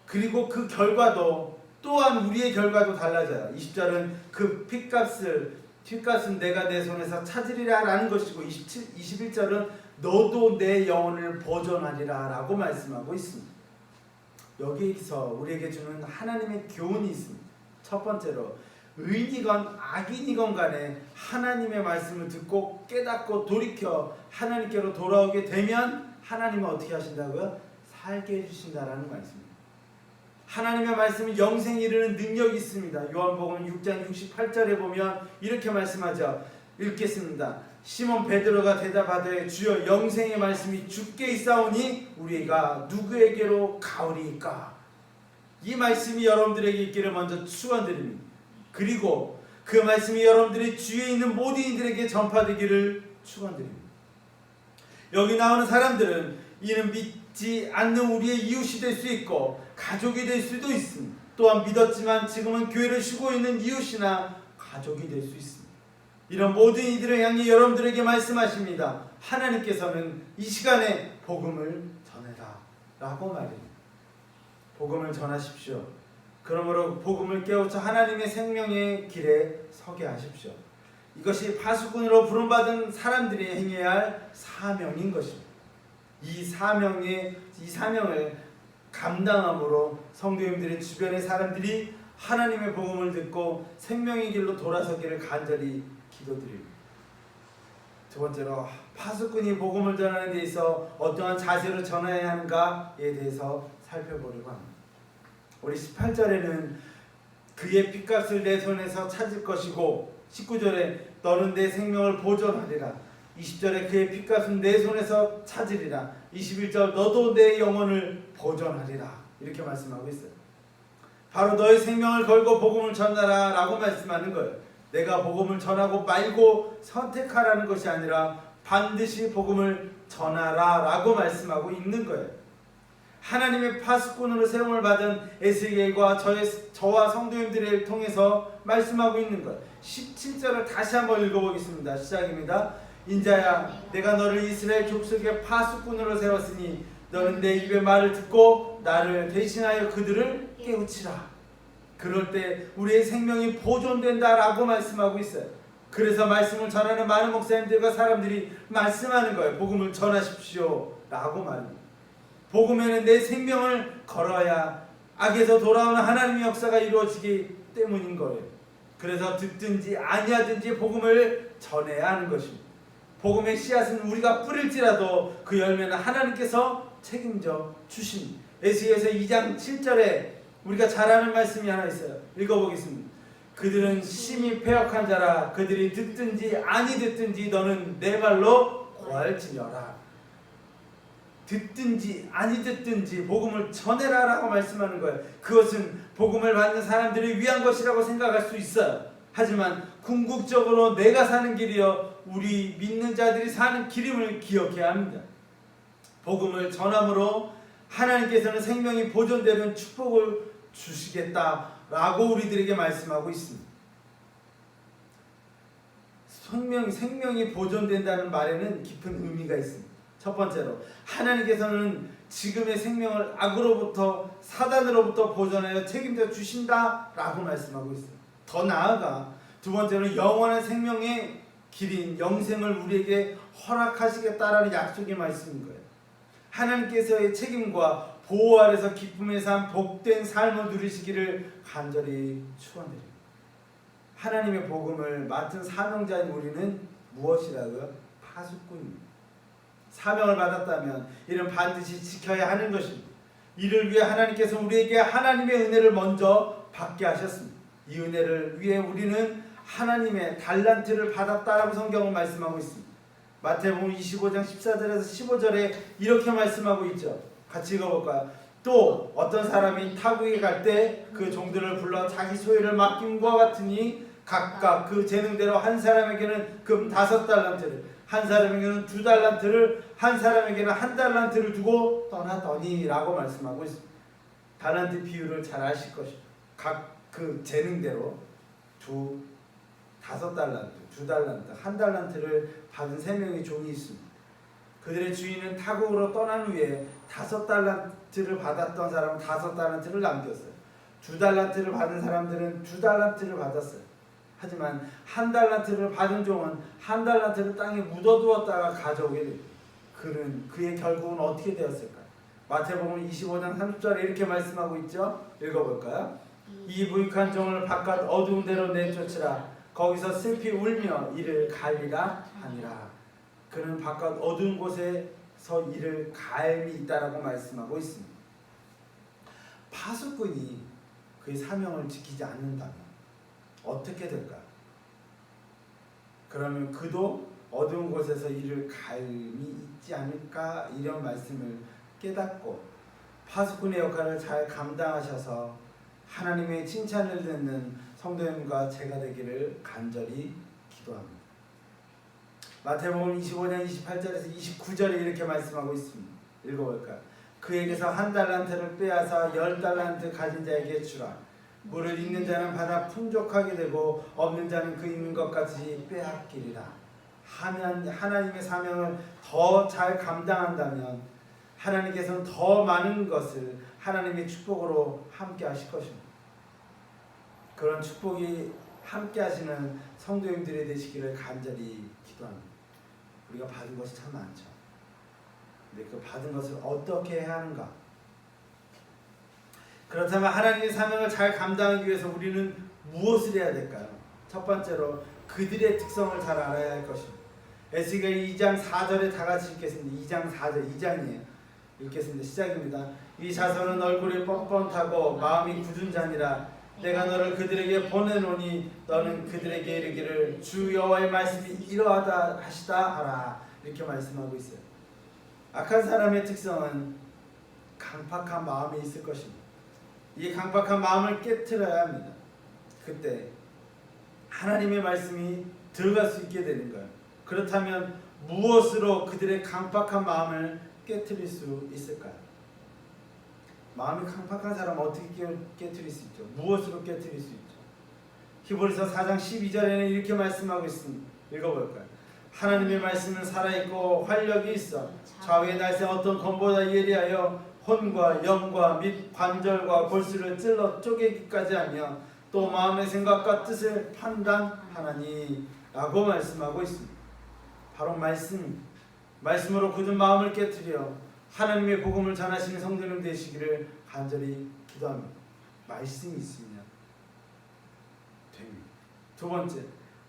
그리고 그 결과도 또한 우리의 결과도 달라져요. 20절은 그 핏값은 내가 내 손에서 찾으리라 라는 것이고 21절은 너도 내 영혼을 보존하리라 라고 말씀하고 있습니다. 여기서 우리에게 주는 하나님의 교훈이 있습니다. 첫 번째로 의인이건 악인이건 간에 하나님의 말씀을 듣고 깨닫고 돌이켜 하나님께로 돌아오게 되면 하나님은 어떻게 하신다고요? 살게 해주신다라는 말씀입니다. 하나님의 말씀은 영생에 이르는 능력이 있습니다. 요한복음 6장 68절에 보면 이렇게 말씀하죠. 읽겠습니다. 시몬 베드로가 대답하되 주여 영생의 말씀이 주께 있사오니 우리가 누구에게로 가오리이까? 이 말씀이 여러분들에게 있기를 먼저 축원드립니다. 그리고 그 말씀이 여러분들의 주위에 있는 모든 이들에게 전파되기를 축원드립니다. 여기 나오는 사람들은 이는 믿지 않는 우리의 이웃이 될 수 있고 가족이 될 수도 있습니다. 또한 믿었지만 지금은 교회를 쉬고 있는 이웃이나 가족이 될 수 있습니다. 이런 모든 이들을 향해 여러분들에게 말씀하십니다. 하나님께서는 이 시간에 복음을 전해라 라고 말입니다. 복음을 전하십시오. 그러므로 복음을 깨우쳐 하나님의 생명의 길에 서게 하십시오. 이것이 파수꾼으로 부름받은 사람들이 행해야 할 사명인 것입니다. 이 사명을 감당함으로 성도님들의 주변의 사람들이 하나님의 복음을 듣고 생명의 길로 돌아서기를 간절히 기도드립니다. 두 번째로 파수꾼이 복음을 전하는 데 있어 어떠한 자세로 전해야 하는가에 대해서 살펴보려고 합니다. 우리 18절에는 그의 핏값을 내 손에서 찾을 것이고 19절에 너는 내 생명을 보존하리라. 20절에 그의 핏값은 내 손에서 찾으리라. 21절 너도 내 영혼을 보존하리라. 이렇게 말씀하고 있어요. 바로 너의 생명을 걸고 복음을 전하라 라고 말씀하는 거예요. 내가 복음을 전하고 말고 선택하라는 것이 아니라 반드시 복음을 전하라 라고 말씀하고 있는 거예요. 하나님의 파수꾼으로 세움을 받은 에스겔과 저와 성도님들을 통해서 말씀하고 있는 것. 17절을 다시 한번 읽어보겠습니다. 시작입니다. 인자야 내가 너를 이스라엘 족속의 파수꾼으로 세웠으니 너는 내 입의 말을 듣고 나를 대신하여 그들을 깨우치라. 그럴 때 우리의 생명이 보존된다라고 말씀하고 있어요. 그래서 말씀을 전하는 많은 목사님들과 사람들이 말씀하는 거예요. 복음을 전하십시오 라고 말합니다. 복음에는 내 생명을 걸어야 악에서 돌아오는 하나님의 역사가 이루어지기 때문인 거예요. 그래서 듣든지 아니하든지 복음을 전해야 하는 것입니다. 복음의 씨앗은 우리가 뿌릴지라도 그 열매는 하나님께서 책임져 주십니다. 에스겔서 2장 7절에 우리가 잘 아는 말씀이 하나 있어요. 읽어보겠습니다. 그들은 심히 패역한 자라. 그들이 듣든지 아니 듣든지 너는 내 발로 고할지녀라. 듣든지 아니 듣든지 복음을 전해라 라고 말씀하는 거예요. 그것은 복음을 받는 사람들을 위한 것이라고 생각할 수 있어요. 하지만 궁극적으로 내가 사는 길이요 우리 믿는 자들이 사는 길임을 기억해야 합니다. 복음을 전함으로 하나님께서는 생명이 보존되는 축복을 주시겠다라고 우리들에게 말씀하고 있습니다. 생명이 보존된다는 말에는 깊은 의미가 있습니다. 첫 번째로 하나님께서는 지금의 생명을 악으로부터 사단으로부터 보존하여 책임져 주신다라고 말씀하고 있어요. 더 나아가 두 번째로 영원한 생명의 길인 영생을 우리에게 허락하시겠다라는 약속의 말씀인 거예요. 하나님께서의 책임과 보호 아래서 기쁨의 삶, 복된 삶을 누리시기를 간절히 축원드립니다. 하나님의 복음을 맡은 사명자인 우리는 무엇이라고요? 파수꾼입니다. 사명을 받았다면 이는 반드시 지켜야 하는 것입니다. 이를 위해 하나님께서 우리에게 하나님의 은혜를 먼저 받게 하셨습니다. 이 은혜를 위해 우리는 하나님의 달란트를 받았다라고 성경은 말씀하고 있습니다. 마태복음 25장 14절에서 15절에 이렇게 말씀하고 있죠. 같이 읽어볼까요? 또 어떤 사람이 타국에 갈 때 그 종들을 불러 자기 소유를 맡김과 같으니 각각 그 재능대로 한 사람에게는 금 5달란트를, 한 사람에게는 2달란트를, 한 사람에게는 1달란트를 두고 떠나더니 라고 말씀하고 있습니다. 달란트 비율을 잘 아실 것입니다. 각 그 재능대로 5달란트, 2달란트, 1달란트를 받은 3명의 종이 있습니다. 그들의 주인은 타국으로 떠난 후에 5달란트를 받았던 사람은 5달란트를 남겼어요. 2달란트를 받은 사람들은 2달란트를 받았어요. 하지만 1달란트를 받은 종은 1달란트를 땅에 묻어두었다가 가져오게 됩니다. 그의 결국은 어떻게 되었을까요? 마태복음 25장 30절에 이렇게 말씀하고 있죠. 읽어볼까요? 이 부익한 종을 바깥 어두운 데로 내쫓으라. 거기서 슬피 울며 이를 갈리라 하니라. 그는 바깥 어두운 곳에서 이를 갈미 있다라고 말씀하고 있습니다. 파수꾼이 그의 사명을 지키지 않는다면 어떻게 될까요? 그러면 그도 어두운 곳에서 이를 갈미 있지 않을까 이런 말씀을 깨닫고 파수꾼의 역할을 잘 감당하셔서 하나님의 칭찬을 듣는 성도님과 제가 되기를 간절히 기도합니다. 마태복음 25장 28절에서 29절에 이렇게 말씀하고 있습니다. 읽어볼까요? 그에게서 1달란트를 빼앗아 10달란트 가진 자에게 주라. 물을 있는 자는 받아 풍족하게 되고 없는 자는 그 있는 것까지 빼앗기리라. 하면 하나님의 사명을 더 잘 감당한다면 하나님께서는 더 많은 것을 하나님의 축복으로 함께 하실 것입니다. 그런 축복이 함께 하시는 성도님들이 되시기를 간절히 기도합니다. 우리가 받은 것이 참 많죠. 근데 그 받은 것을 어떻게 해야 하는가? 그렇다면 하나님의 사명을 잘 감당하기 위해서 우리는 무엇을 해야 될까요? 첫 번째로 그들의 특성을 잘 알아야 할 것입니다. 에스겔 2장 4절에 다 같이 읽겠습니다. 2장 4절, 2장이에요. 읽겠습니다. 시작입니다. 이 자손은 얼굴이 뻣뻣하고 마음이 굳은 자니라. 내가 너를 그들에게 보내노니 너는 그들에게 이르기를 주 여호와의 말씀이 이러하다 하시다 하라. 이렇게 말씀하고 있어요. 악한 사람의 특성은 강팍한 마음이 있을 것입니다. 이 강팍한 마음을 깨트려야 합니다. 그때 하나님의 말씀이 들어갈 수 있게 되는 거예요. 그렇다면 무엇으로 그들의 강팍한 마음을 깨트릴 수 있을까요? 마음이 강팍한 사람은 어떻게 깨트릴 수 있죠? 무엇으로 깨트릴 수 있죠? 히브리서 4장 12절에는 이렇게 말씀하고 있습니다. 읽어볼까요? 하나님의 말씀은 살아있고 활력이 있어 좌우의 날쌘 어떤 검보다 예리하여 혼과 영과 및 관절과 골수를 찔러 쪼개기까지 하며 또 마음의 생각과 뜻을 판단하나니 라고 말씀하고 있습니다. 바로 말씀으로 굳은 마음을 깨트려 하나님의 복음을 전하시는 성도님 되시기를 간절히 기도합니다. 말씀이 있으면 됩니다. 두 번째,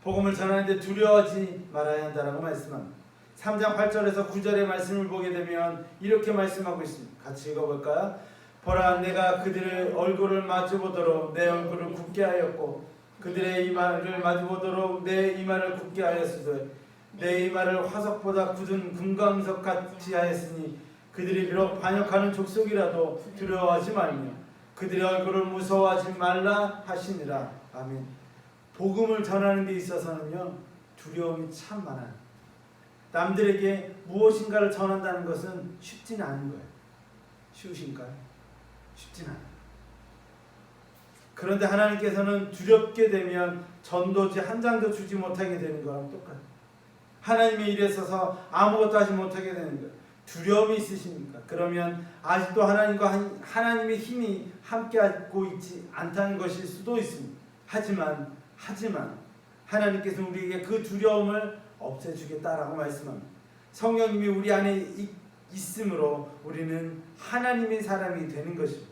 복음을 전하는데 두려워하지 말아야 한다라고 말씀합니다. 3장 8절에서 9절의 말씀을 보게 되면 이렇게 말씀하고 있습니다. 같이 읽어볼까요? 보라, 내가 그들의 얼굴을 마주보도록 내 얼굴을 굳게 하였고 그들의 이마를 마주보도록 내 이마를 굳게 하였으되 내 이마를 화석보다 굳은 금강석 같이 하였으니 그들이 비록 반역하는 족속이라도 두려워하지 말며 그들의 얼굴을 무서워하지 말라 하시니라. 아멘. 복음을 전하는 데 있어서는요, 두려움이 참 많아요. 남들에게 무엇인가를 전한다는 것은 쉽지는 않은 거예요. 쉬우신가요? 쉽지는 않아요. 그런데 하나님께서는 두렵게 되면 전도지 한 장도 주지 못하게 되는 거랑 똑같아요. 하나님의 일에 있어서 아무것도 하지 못하게 되는 거예요. 두려움이 있으십니까? 그러면 아직도 하나님과 하나님의 힘이 함께하고 있지 않다는 것일 수도 있습니다. 하지만 하나님께서 우리에게 그 두려움을 없애주겠다라고 말씀합니다. 성령님이 우리 안에 있으므로 우리는 하나님의 사람이 되는 것입니다.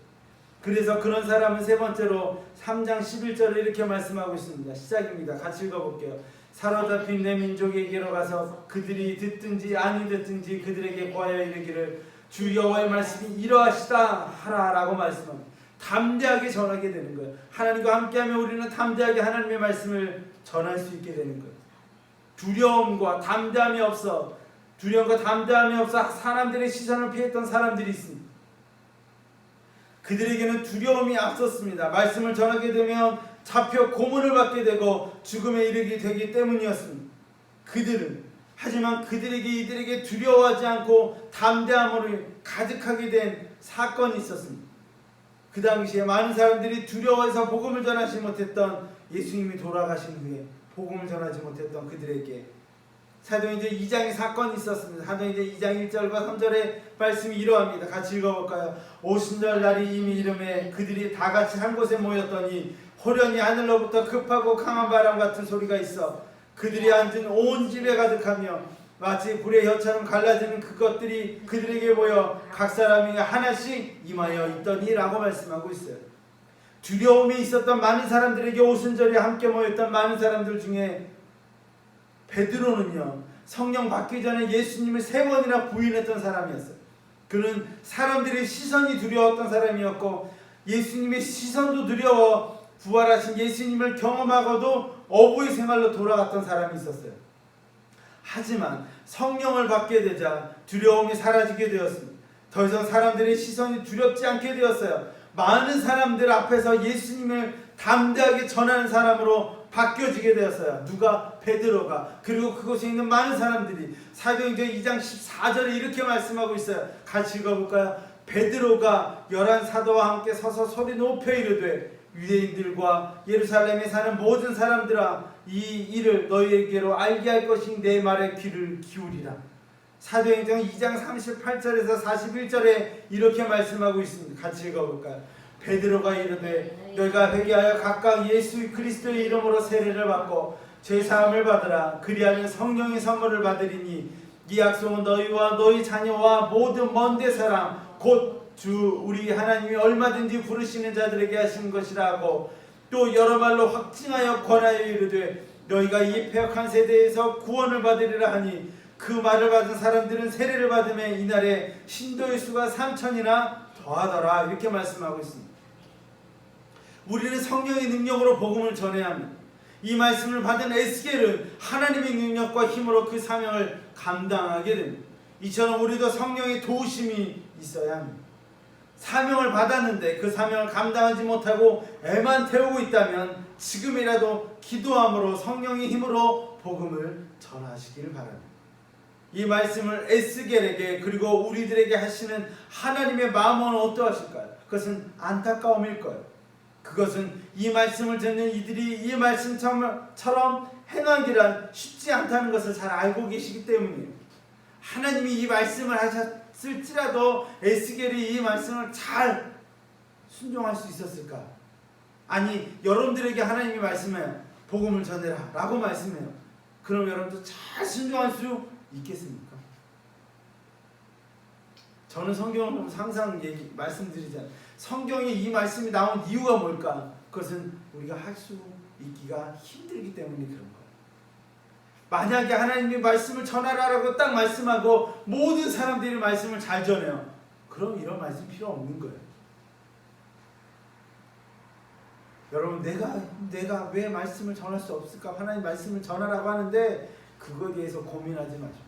그래서 그런 사람은 세 번째로 3장 11절에 이렇게 말씀하고 있습니다. 시작입니다. 같이 읽어볼게요. 사로잡힌 내 민족에게로 가서 그들이 듣든지 아니 듣든지 그들에게 고하여 이르기를 주 여호와의 말씀이 이러하시다 하라라고 말씀합니다. 담대하게 전하게 되는 거예요. 하나님과 함께하면 우리는 담대하게 하나님의 말씀을 전할 수 있게 되는 거예요. 두려움과 담대함이 없어 사람들의 시선을 피했던 사람들이 있습니다. 그들에게는 두려움이 앞섰습니다. 말씀을 전하게 되면 잡혀 고문을 받게 되고 죽음에 이르게 되기 때문이었습니다. 하지만 이들에게 두려워하지 않고 담대함으로 가득하게 된 사건이 있었습니다. 그 당시에 많은 사람들이 두려워해서 복음을 전하지 못했던, 예수님이 돌아가신 후에 복음을 전하지 못했던 그들에게 사도행전 2장의 사건이 있었습니다. 사도행전 2장 1절과 3절의 말씀이 이러합니다. 같이 읽어볼까요? 오순절 날이 이미 이름에 그들이 다 같이 한 곳에 모였더니 호련히 하늘로부터 급하고 강한 바람 같은 소리가 있어 그들이 앉은 온 집에 가득하며 마치 불의 혀처럼 갈라지는 그것들이 그들에게 보여 각 사람이 하나씩 임하여 있더니 라고 말씀하고 있어요. 두려움이 있었던 많은 사람들에게 오순절에 함께 모였던 많은 사람들 중에 베드로는요, 성령 받기 전에 예수님을 3번이나 부인했던 사람이었어요. 그는 사람들의 시선이 두려웠던 사람이었고 예수님의 시선도 두려워 부활하신 예수님을 경험하고도 어부의 생활로 돌아갔던 사람이 있었어요. 하지만 성령을 받게 되자 두려움이 사라지게 되었습니다. 더 이상 사람들의 시선이 두렵지 않게 되었어요. 많은 사람들 앞에서 예수님을 담대하게 전하는 사람으로 바뀌어지게 되었어요. 누가? 베드로가. 그리고 그곳에 있는 많은 사람들이. 사도행전 2장 14절에 이렇게 말씀하고 있어요. 같이 읽어볼까요? 베드로가 11 사도와 함께 서서 소리 높여 이르되 유대인들과 예루살렘에 사는 모든 사람들아, 이 일을 너희에게로 알게 할 것이 내 말에 귀를 기울이라. 사도행전 2장 38절에서 41절에 이렇게 말씀하고 있습니다. 같이 읽어볼까요? 베드로가 이르되 너희가 회개하여 각각 예수 그리스도의 이름으로 세례를 받고 죄사함을 받으라. 그리하면 성령의 선물을 받으리니 이 약속은 너희와 너희 자녀와 모든 먼데 사람 곧 주 우리 하나님이 얼마든지 부르시는 자들에게 하시는 것이라 하고, 또 여러 말로 확증하여 권하여 이르되 너희가 이 패역한 세대에서 구원을 받으리라 하니, 그 말을 받은 사람들은 세례를 받음에 이날에 신도의 수가 3,000이나 더하더라. 이렇게 말씀하고 있습니다. 우리는 성령의 능력으로 복음을 전해야 합니다. 이 말씀을 받은 에스겔은 하나님의 능력과 힘으로 그 사명을 감당하게 됩니다. 이처럼 우리도 성령의 도우심이 있어야 합니다. 사명을 받았는데 그 사명을 감당하지 못하고 애만 태우고 있다면 지금이라도 기도함으로 성령의 힘으로 복음을 전하시기를 바랍니다. 이 말씀을 에스겔에게 그리고 우리들에게 하시는 하나님의 마음은 어떠하실까요? 그것은 안타까움일 거예요. 그것은 이 말씀을 듣는 이들이 이 말씀처럼 행하기란 쉽지 않다는 것을 잘 알고 계시기 때문이에요. 하나님이 이 말씀을 하셨을지라도 에스겔이 이 말씀을 잘 순종할 수 있었을까? 아니, 여러분들에게 하나님이 말씀해요. 복음을 전해라 라고 말씀해요. 그럼 여러분도 잘 순종할 수 있겠습니까? 저는 성경을 보면서 항상 말씀드리잖아요. 성경에 이 말씀이 나온 이유가 뭘까? 그것은 우리가 할 수 있기가 힘들기 때문에 그런 거예요. 만약에 하나님이 말씀을 전하라고 딱 말씀하고 모든 사람들이 말씀을 잘 전해요. 그럼 이런 말씀 필요 없는 거예요. 여러분, 내가 왜 말씀을 전할 수 없을까? 하나님 말씀을 전하라고 하는데 그거에 대해서 고민하지 마십시오.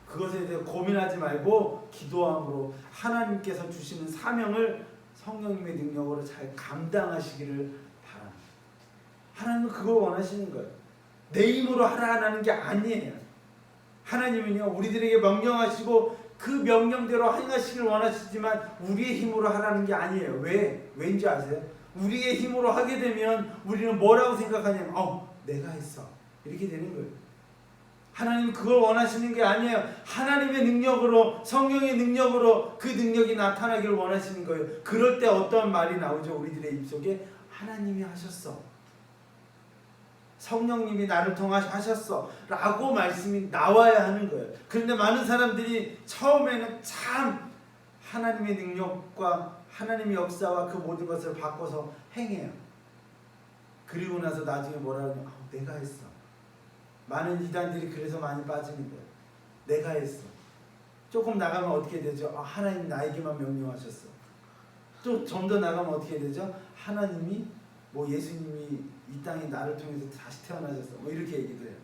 그것에 대해 고민하지 말고 기도함으로 하나님께서 주시는 사명을 성령님의 능력으로 잘 감당하시기를 바랍니다. 하나님은 그걸 원하시는 거예요. 내 힘으로 하라는 게 아니에요. 하나님은요, 우리들에게 명령하시고 그 명령대로 행하시길 원하시지만 우리의 힘으로 하라는 게 아니에요. 왠지 아세요? 우리의 힘으로 하게 되면 우리는 뭐라고 생각하냐면 내가 했어. 이렇게 되는 거예요. 하나님은 그걸 원하시는 게 아니에요. 하나님의 능력으로, 성령의 능력으로 그 능력이 나타나기를 원하시는 거예요. 그럴 때 어떤 말이 나오죠? 우리들의 입속에 하나님이 하셨어, 성령님이 나를 통하여 하셨어 라고 말씀이 나와야 하는 거예요. 그런데 많은 사람들이 처음에는 참 하나님의 능력과 하나님의 역사와 그 모든 것을 바꿔서 행해요. 그리고 나서 나중에 뭐라 하냐면 내가 했어. 많은 이단들이 그래서 많이 빠지는 거예요. 내가 했어. 조금 나가면 어떻게 되죠? 하나님 나에게만 명령하셨어. 또 좀 더 나가면 어떻게 되죠? 하나님이 예수님이 이 땅에 나를 통해서 다시 태어나셨어. 이렇게 얘기도 해요.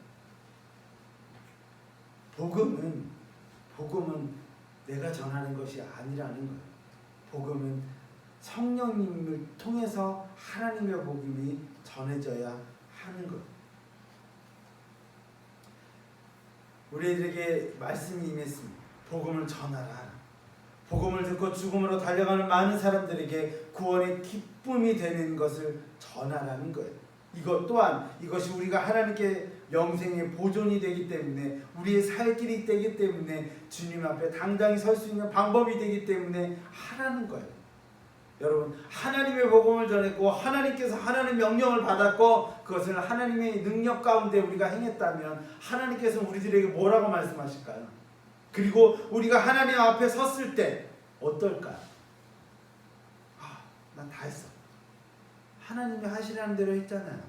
복음은 내가 전하는 것이 아니라는 거예요. 복음은 성령님을 통해서 하나님의 복음이 전해져야 하는 거예요. 우리들에게 말씀이 임했습니다. 복음을 전하라. 복음을 듣고 죽음으로 달려가는 많은 사람들에게 구원의 기쁨이 되는 것을 전하라는 거예요. 이것 또한 이것이 우리가 하나님께 영생의 보존이 되기 때문에, 우리의 살 길이 되기 때문에, 주님 앞에 당당히 설 수 있는 방법이 되기 때문에 하라는 거예요. 여러분, 하나님의 복음을 전했고 하나님께서 하나님의 명령을 받았고 그것을 하나님의 능력 가운데 우리가 행했다면 하나님께서 우리들에게 뭐라고 말씀하실까요? 그리고 우리가 하나님 앞에 섰을 때 어떨까요? 난 다 했어. 하나님이 하시라는 대로 했잖아요.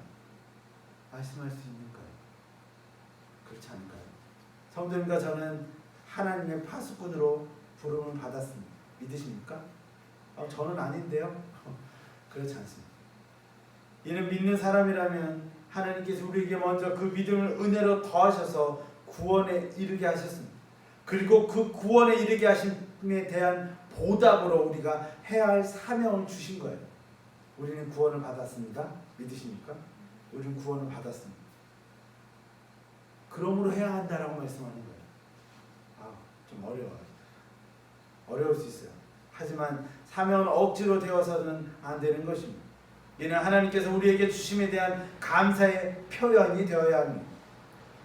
말씀할 수 있는가요? 그렇지 않을까요? 성도님과 저는 하나님의 파수꾼으로 부름을 받았습니다. 믿으십니까? 저는 아닌데요. 그렇지 않습니다. 이는 믿는 사람이라면 하나님께서 우리에게 먼저 그 믿음을 은혜로 더하셔서 구원에 이르게 하셨습니다. 그리고 그 구원에 이르게 하심에 대한 보답으로 우리가 해야 할 사명을 주신 거예요. 우리는 구원을 받았습니다. 믿으십니까? 우리는 구원을 받았습니다. 그러므로 해야 한다라고 말씀하는 거예요. 좀 어려울 수 있어요. 하지만 사명은 억지로 되어서는 안 되는 것입니다. 이는 하나님께서 우리에게 주심에 대한 감사의 표현이 되어야 합니다.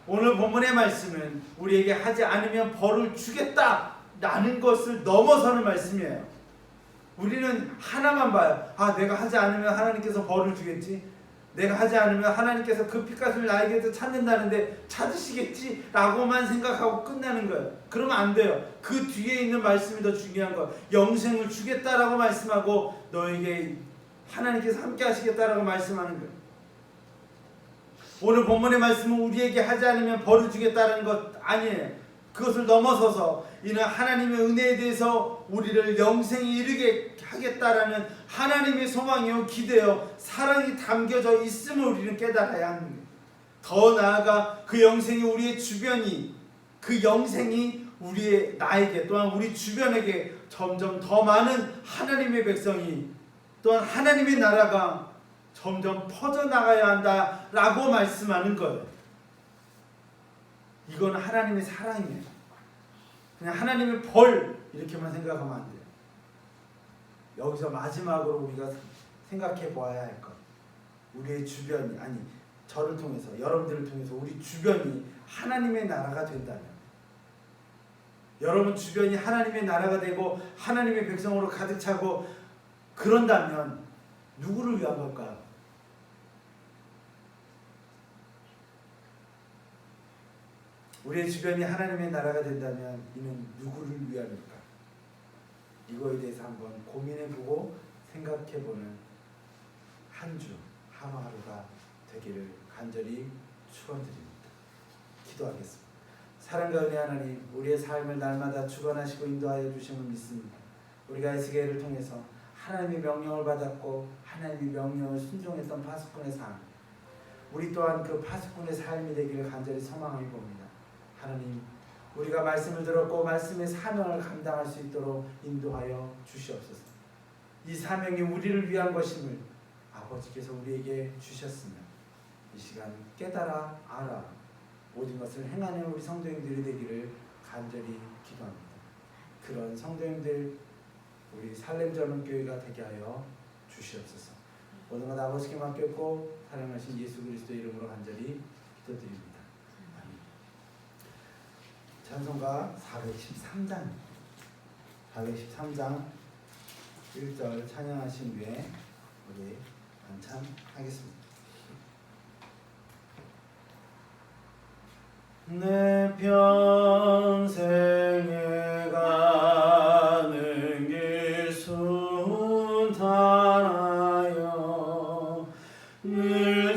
오늘 본문의 말씀은 우리에게 하지 않으면 벌을 주겠다라는 것을 넘어서는 말씀이에요. 우리는 하나만 봐요. 내가 하지 않으면 하나님께서 벌을 주겠지. 내가 하지 않으면 하나님께서 그 핏값을 나에게서 찾는다는데 찾으시겠지 라고만 생각하고 끝나는 거예요. 그러면 안 돼요. 그 뒤에 있는 말씀이 더 중요한 거예요. 영생을 주겠다라고 말씀하고 너에게 하나님께서 함께 하시겠다라고 말씀하는 거예요. 오늘 본문의 말씀은 우리에게 하지 않으면 벌을 주겠다는 것 아니에요. 그것을 넘어서서 이는 하나님의 은혜에 대해서 우리를 영생에 이르게 하겠다라는 하나님의 소망이요 기대요 사랑이 담겨져 있음을 우리는 깨달아야 합니다. 더 나아가 그 영생이 우리의 주변이 그 영생이 나에게 또한 우리 주변에게 점점 더 많은 하나님의 백성이 또한 하나님의 나라가 점점 퍼져나가야 한다라고 말씀하는 거예요. 이건 하나님의 사랑이에요. 그냥 하나님의 벌 이렇게만 생각하면 안 돼요. 여기서 마지막으로 우리가 생각해 보아야 할 것, 우리의 주변이 저를 통해서 여러분들을 통해서 우리 주변이 하나님의 나라가 된다면, 여러분 주변이 하나님의 나라가 되고 하나님의 백성으로 가득 차고 그런다면 누구를 위한 걸까요? 우리의 주변이 하나님의 나라가 된다면 이는 누구를 위함일까? 이거에 대해서 한번 고민해보고 생각해보는 한 주 하루하루가 되기를 간절히 축원드립니다. 기도하겠습니다. 사랑과 은혜 하나님, 우리의 삶을 날마다 주관하시고 인도하여 주심을 믿습니다. 우리가 에스겔을 통해서 하나님의 명령을 받았고 하나님의 명령을 순종했던 파수꾼의 삶, 우리 또한 그 파수꾼의 삶이 되기를 간절히 소망하며 봅니다. 하나님, 우리가 말씀을 들었고 말씀의 사명을 감당할 수 있도록 인도하여 주시옵소서. 이 사명이 우리를 위한 것임을 아버지께서 우리에게 주셨으며 이 시간 깨달아 알아 모든 것을 행하는 우리 성도님들이 되기를 간절히 기도합니다. 그런 성도님들 우리 살렘전원교회가 되게 하여 주시옵소서. 모든 것 아버지께 맡겼고 사랑하신 예수 그리스도 이름으로 간절히 기도드립니다. 찬송가 413장 413장 1절 찬양하신 후에 우리 안참하겠습니다. 내 평생에 가는 길 순탄하여 늘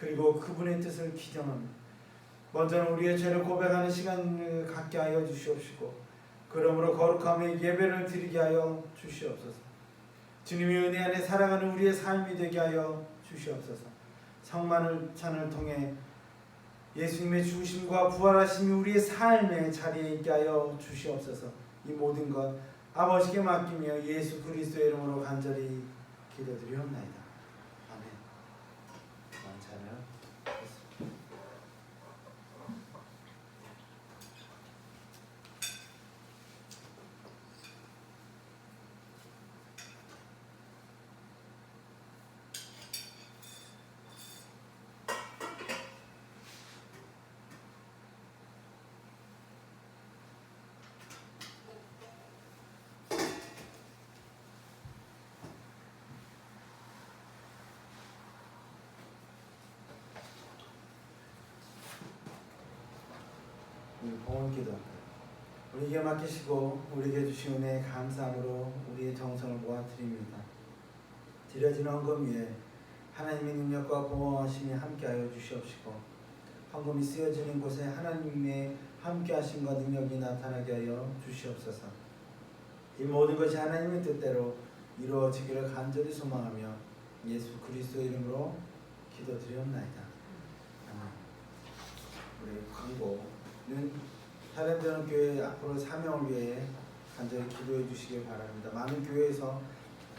그리고 그분의 뜻을 기정합니다. 먼저는 우리의 죄를 고백하는 시간을 갖게 하여 주시옵시고 그러므로 거룩함의 예배를 드리게 하여 주시옵소서. 주님의 은혜 안에 살아가는 우리의 삶이 되게 하여 주시옵소서. 성만찬을 통해 예수님의 죽으심과 부활하심이 우리의 삶의 자리에 있게 하여 주시옵소서. 이 모든 것 아버지께 맡기며 예수 그리스도의 이름으로 간절히 기도드리옵나이다. 우리 봉헌 기도합니다. 우리에게 맡기시고 우리에게 주신 은혜에 감사함으로 우리의 정성을 모아드립니다. 드려지는 헌금 위에 하나님의 능력과 보호하심이 함께하여 주시옵시고 헌금이 쓰여지는 곳에 하나님의 함께하심과 능력이 나타나게 하여 주시옵소서. 이 모든 것이 하나님의 뜻대로 이루어지기를 간절히 소망하며 예수 그리스도의 이름으로 기도드리옵나이다. 아멘. 우리 광고는 사람들은 교회 앞으로 사명을 위해 간절히 기도해 주시길 바랍니다. 많은 교회에서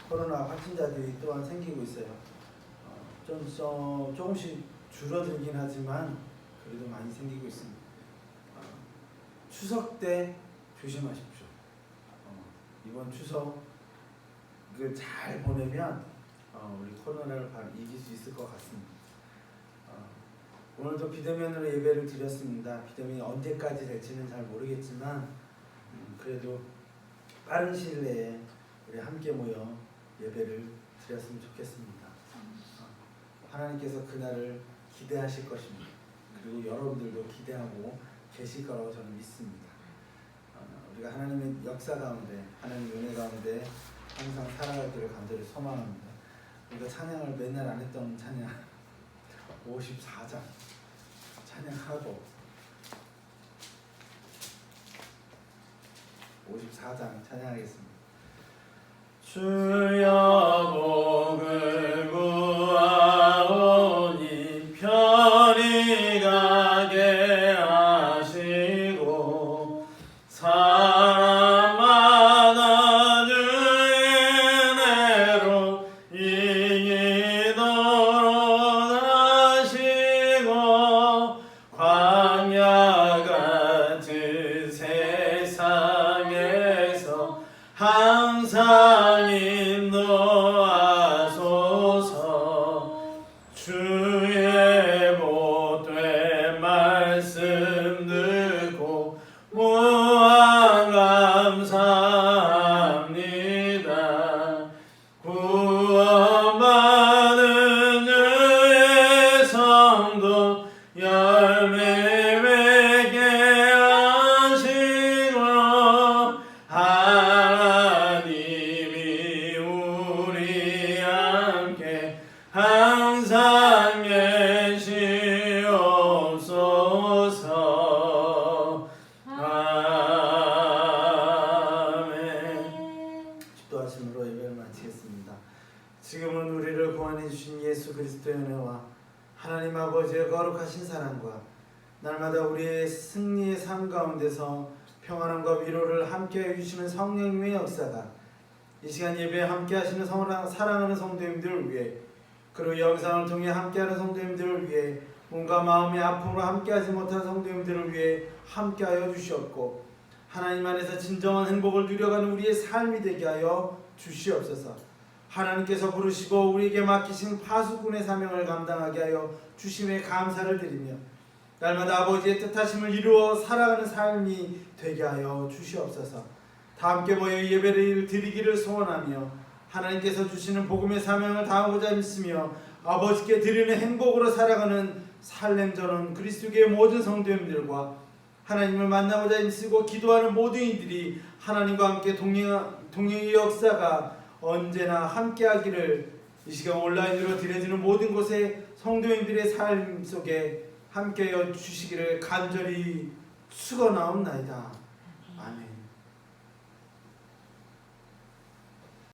코로나 확진자들이 또한 생기고 있어요. 조금씩 줄어들긴 하지만 그래도 많이 생기고 있습니다. 추석 때 조심하십시오. 이번 추석을 잘 보내면 우리 코로나를 바로 이길 수 있을 것 같습니다. 오늘도 비대면으로 예배를 드렸습니다. 비대면이 언제까지 될지는 잘 모르겠지만 그래도 빠른 시일 내에 우리 함께 모여 예배를 드렸으면 좋겠습니다. 하나님께서 그날을 기대하실 것입니다. 그리고 여러분들도 기대하고 계실 거라고 저는 믿습니다. 우리가 하나님의 역사 가운데, 하나님의 은혜 가운데 항상 살아가기를 간절히 소망합니다. 우리가 찬양을 맨날 안 했던 찬양 54장 찬양하고 54장 찬양하겠습니다. 주여 복을 구하오니 편히 가게 하시고 사람마다 주의 은혜로 이기도록 하시고 광야 같은 세상에서 항상 인도하소서. 주의 못된 말씀 듣고 무한 감사합니다. 구원받은 주의 성도 열매 맺게 하시고 하나님이 우리 함께 항상 계시옵소서. 아멘. 기도하심으로 예배를 마치겠습니다. 지금은 우리를 구원해 주신 예수 그리스도의 은혜와 하나님 아버지의 거룩하신 사랑과 날마다 우리의 승리의 삶 가운데서 평안함과 위로를 함께해 주시는 성령님의 역사가 이 시간 예배에 함께하시는 사랑하는 성도님들을 위해 그리고 영상을 통해 함께하는 성도님들을 위해 몸과 마음의 아픔으로 함께하지 못한 성도님들을 위해 함께하여 주시옵고 하나님 안에서 진정한 행복을 누려가는 우리의 삶이 되게 하여 주시옵소서. 하나님께서 부르시고 우리에게 맡기신 파수꾼의 사명을 감당하게 하여 주심에 감사를 드리며 날마다 아버지의 뜻하심을 이루어 살아가는 삶이 되게 하여 주시옵소서. 다 함께 모여 예배를 드리기를 소원하며 하나님께서 주시는 복음의 사명을 다하고자 믿으며 아버지께 드리는 행복으로 살아가는 살렘 전원 그리스도교의 모든 성도님들과 하나님을 만나고자 힘쓰고 기도하는 모든 이들이 하나님과 함께 동행의 역사가 언제나 함께하기를 이 시간 온라인으로 드려지는 모든 곳에 성도님들의 삶 속에 함께하여 주시기를 간절히 축원하옵나이다. 아멘.